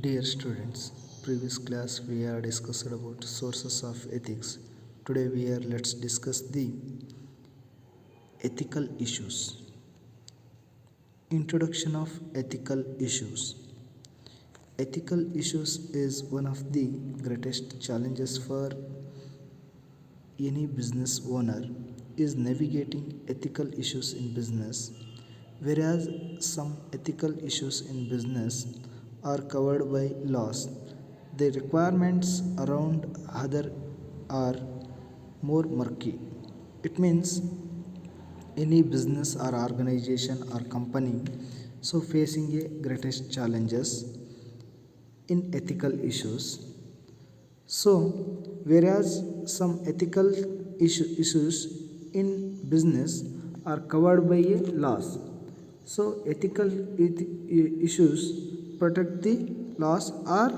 Dear students, previous class we have discussed about sources of ethics. Today let's discuss the ethical issues. Introduction of ethical issues. Ethical issues is one of the greatest challenges for any business owner is navigating ethical issues in business. Whereas some ethical issues in business are covered by laws, the requirements around other are more murky. It means any business or organization or company so facing a greatest challenges in ethical issues. So whereas some ethical issues in business are covered by a laws, so ethical issues protect the laws or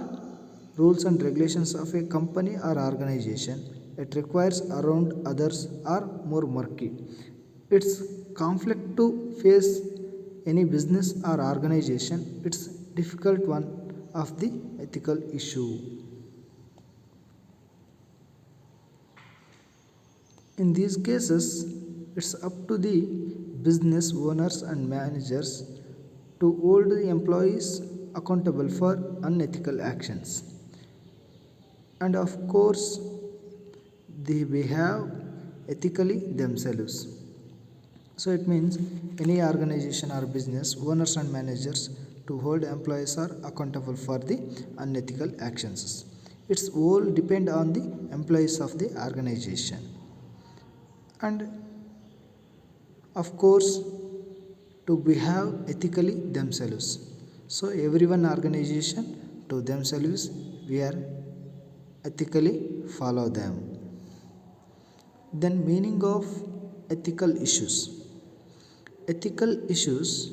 rules and regulations of a company or organization. It requires around others are more murky. It's conflict to face any business or organization. It's difficult one of the ethical issue. In these cases, it's up to the business owners and managers to hold the employees accountable for unethical actions. And of course, they behave ethically themselves. So it means any organization or business owners and managers to hold employees are accountable for the unethical actions. It's all depend on the employees of the organization. And of course to behave ethically themselves. So everyone organization to themselves we are ethically follow them. Then meaning of ethical issues. Ethical issues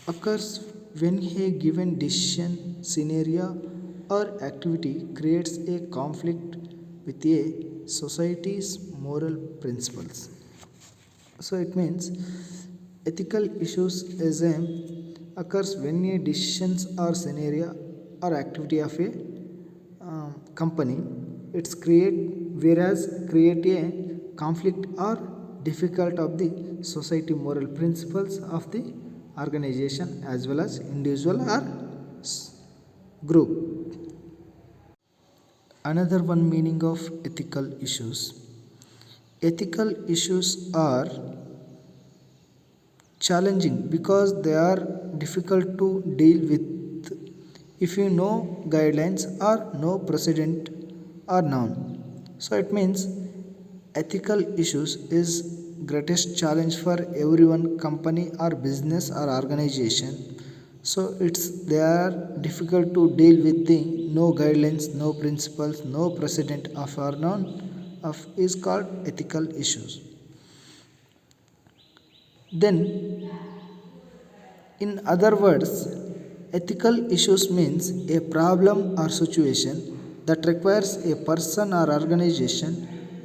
occurs when a given decision, scenario or activity creates a conflict with a society's moral principles. So it means ethical issues is a occurs when a decisions or scenario or activity of a company it's create a conflict or difficult of the society moral principles of the organization as well as individual or group. Another one meaning of ethical issues. Ethical issues are challenging because they are difficult to deal with if you know guidelines or no precedent or none. So it means ethical issues is greatest challenge for everyone company or business or organization. So it's they are difficult to deal with the no guidelines, no principles, no precedent of or none of is called ethical issues. Then in other words, ethical issues means a problem or situation that requires a person or organization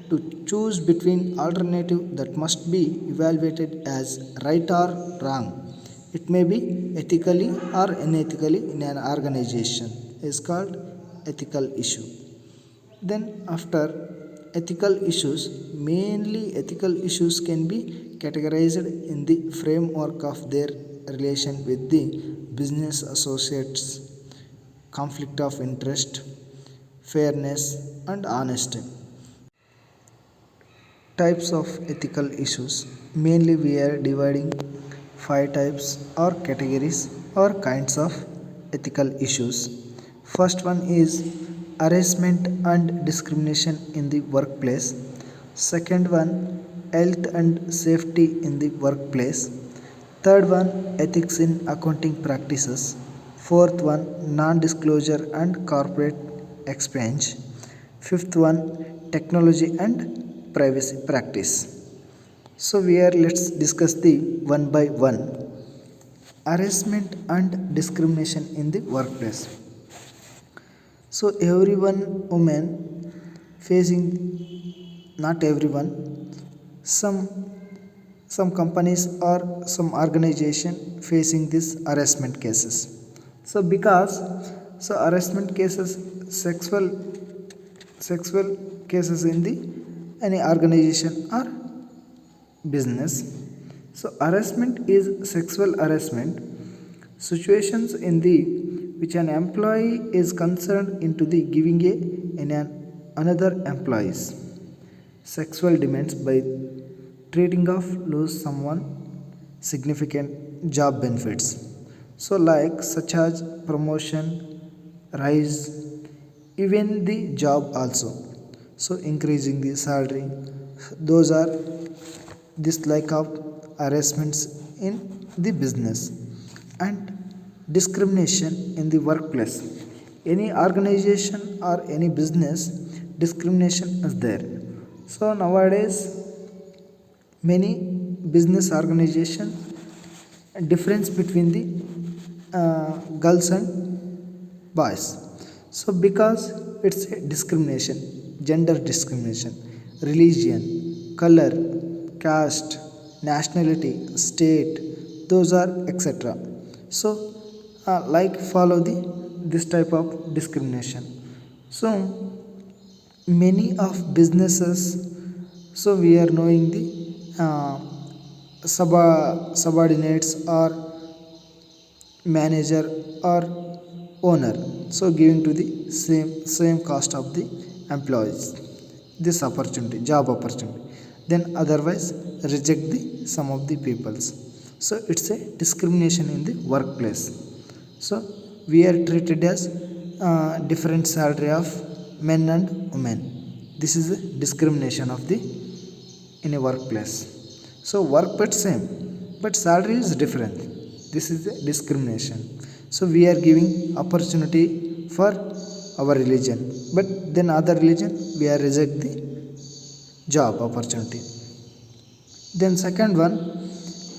to choose between alternative that must be evaluated as right or wrong. It may be ethically or unethically in an organization is called ethical issue. Then after ethical issues, mainly ethical issues can be categorized in the framework of their relation with the business associates, conflict of interest, fairness and honesty. Types of ethical issues. Mainly we are dividing 5 types or categories or kinds of ethical issues. First one is harassment and discrimination in the workplace. Second one, health and safety in the workplace. Third one, ethics in accounting practices. Fourth one, non-disclosure and corporate exchange. Fifth one, technology and privacy practice. So here let's discuss the one by one. Harassment and discrimination in the workplace. So everyone woman facing, not everyone, some some companies or some organization facing this harassment cases. So because So harassment cases, sexual cases in the any organization or business. So harassment is sexual harassment situations in the which an employee is concerned into the giving a in an another employee's sexual demands by treating of lose someone significant job benefits. So like such as promotion, rise, even the job also. So increasing the salary. Those are this like of harassments in the business and discrimination in the workplace. Any organization or any business discrimination is there. So nowadays many business organization difference between the girls and boys. So because it's a discrimination, gender discrimination, religion, color, caste, nationality, state, those are etc. So like follow the this type of discrimination. So many of businesses, so we are knowing the subordinates or manager or owner, so giving to the same cost of the employees this opportunity, job opportunity, then otherwise reject the some of the peoples. So it's a discrimination in the workplace. So we are treated as different salary of men and women. This is a discrimination of the in a workplace. So work but same, but salary is different. This is the discrimination. So we are giving opportunity for our religion, but then other religion we are reject the job opportunity. Then second one,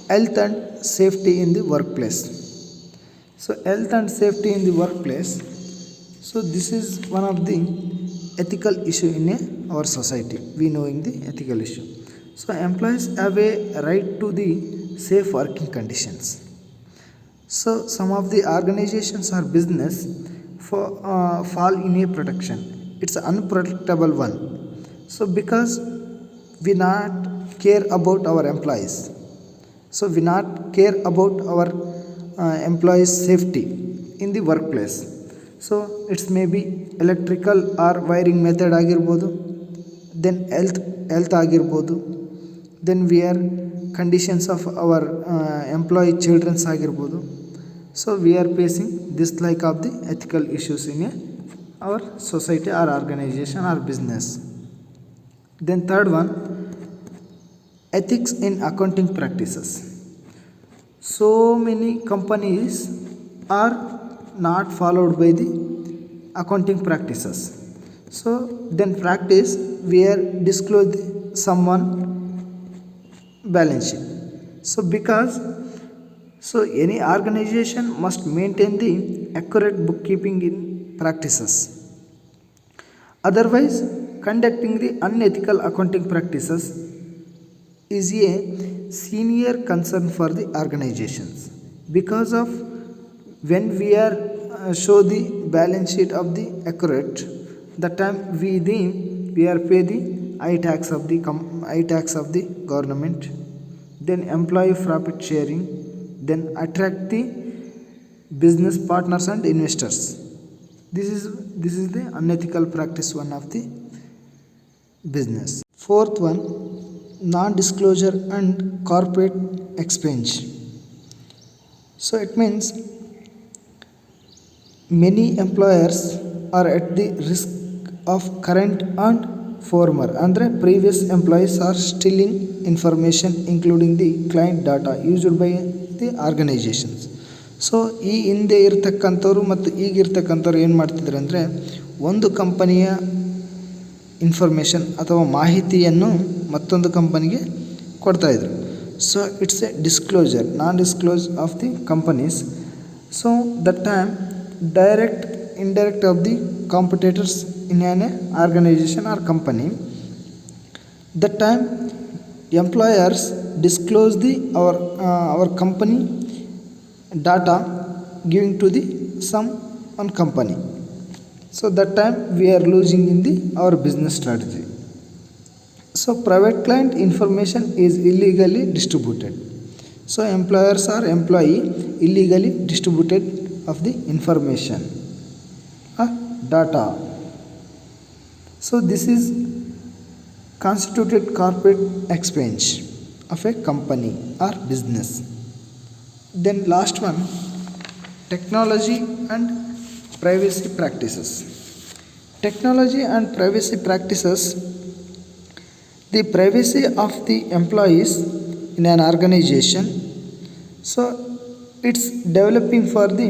health and safety in the workplace. So health and safety in the workplace, so this is one of the ethical issue in our society. We knowing the ethical issue. So employees have a right to the safe working conditions. So some of the organizations or business for fall in a protection. It's an unprotectable one. So because we not care about our employees, so we not care about our employees safety in the workplace. So it's maybe electrical or wiring method ಆಗಿರ್ಬೋದು, then health ಆಗಿರ್ಬೋದು, then we are conditions of our employee children's ಆಗಿರ್ಬೋದು. So we are facing this like of the ethical issues in our society or organization or business. Then third one, ethics in accounting practices. So many companies are not followed by the accounting practices. So then practice where disclose someone balance sheet. So because so any organization must maintain the accurate bookkeeping in practices. Otherwise, conducting the unethical accounting practices is a senior concern for the organizations. Because of when we are show the balance sheet of the accurate, the time we are pay the high tax of the government, then employee profit sharing, then attract the business partners and investors. This is the unethical practice one of the business. Fourth one, non-disclosure and corporate expense. So it means many employers are at the risk of current and former andre previous employees are stealing information including the client data used by the organizations. So ಈ ಹಿಂದೆ ಇರ್ತಕ್ಕಂಥವ್ರು ಮತ್ತು ಈಗಿರ್ತಕ್ಕಂಥವ್ರು ಏನು ಮಾಡ್ತಿದ್ದಾರೆ ಅಂದರೆ, ಒಂದು ಕಂಪನಿಯ information ಅಥವಾ ಮಾಹಿತಿಯನ್ನು ಮತ್ತೊಂದು ಕಂಪನಿಗೆ ಕೊಡ್ತಾಯಿದ್ರು. So it's a disclosure, non disclose of the companies. So that time direct indirect of the competitors in an organization or company. That time employers disclose the our company data giving to the some on company. So that time we are losing in the our business strategy. So private client information is illegally distributed. So employers or employee illegally distributed of the information or data. So this is constituted corporate expense of a company or business. Then last one, technology and privacy practices. Technology and privacy practices, the privacy of the employees in an organization. So it's developing for the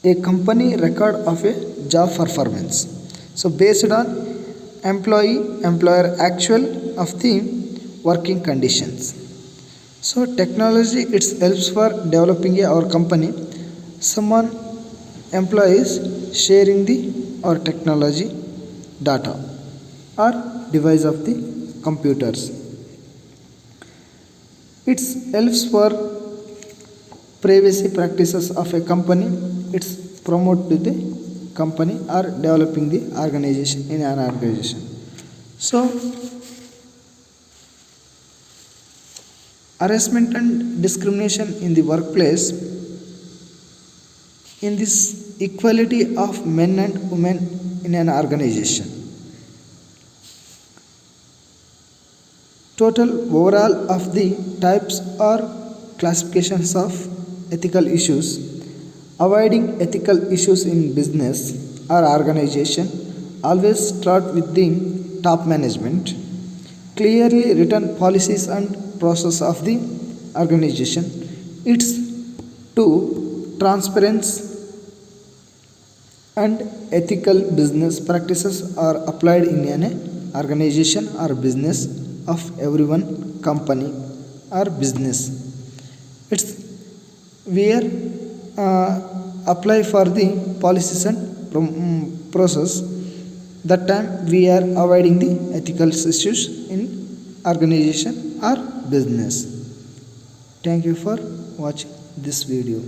a company record of a job performance. So based on employee employer actual of the working conditions. So technology it helps for developing our company. Someone employees sharing the or technology data or device of the computers. It helps for privacy practices of a company. It's promote to the company or developing the organization in an organization. So harassment and discrimination in the workplace, in this equality of men and women in an organization. Total overall of the types or classifications of ethical issues. Avoiding ethical issues in business or organization, always start with the top management. Clearly written policies and process of the organization. It's to transparency and ethical business practices are applied in an organization or business of everyone company or business. It's where apply for the policies and process. That time we are avoiding the ethical issues in organization or business. Thank you for watching this video.